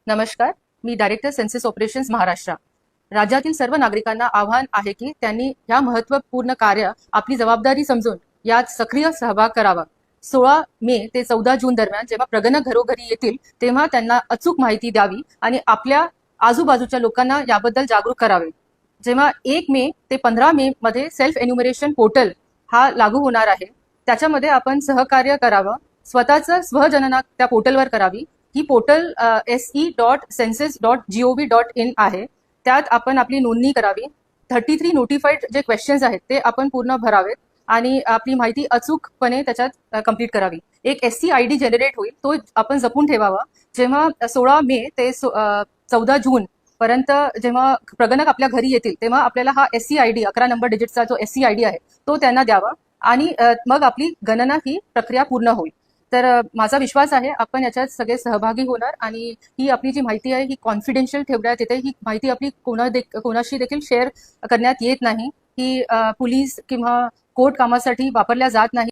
नमस्कार, मी director census operations Maharashtra. राज्यातील सर्व नागरिकांना आव्हान आहे की त्यांनी या महत्त्वपूर्ण कार्य आपली जबाबदारी समजून यात सक्रिय सहभाग करावा। 16 मे ते 14 जून दरम्यान जेव्हा प्रगणक घरोघरी येतील तेव्हा त्यांना अचूक माहिती द्यावी आणि आपल्या आजूबाजूच्या लोकांना याबद्दल जागरूक करावे। जेव्हा 1 मे ते 15 मे मध्ये सेल्फ एन्युमरेशन पोर्टल हा लागू होणार आहे, त्याच्यामध्ये आपण सहकार्य करावं, स्वतःचं स्वगणना त्या पोर्टलवर करावी। ही पोर्टल se.census.gov.in आहे। त्यात आपण आपली नोंदणी करावी। 33 नोटिफाईड जे क्वेश्चन्स आहेत ते आपण पूर्ण भरावेत आणि आपली माहिती अचूकपणे त्याच्यात कंप्लीट करावी। एक SC ID जनरेट होईल, तो आपण जपून ठेवावा। जेव्हा 16 मे ते 14 जून पर्यंत जेव्हा प्रगणक आपल्या घरी येतील तेव्हा आपल्याला हा SC ID 11 नंबर डिजिटचा जो SC ID आहे तो त्यांना द्यावा आणि मग आपली गणना ही प्रक्रिया पूर्ण होईल। तर माझा विश्वास आहे आपण याच्यात सगळे सहभागी होणार आणि ही आपली जी माहिती आहे ही कॉन्फिडेन्शियल ठेवण्यात येते। ही माहिती आपली कोणाशी देखील शेअर करण्यात येत नाही। ही पोलीस किंवा कोर्ट कामासाठी वापरल्या जात नाही।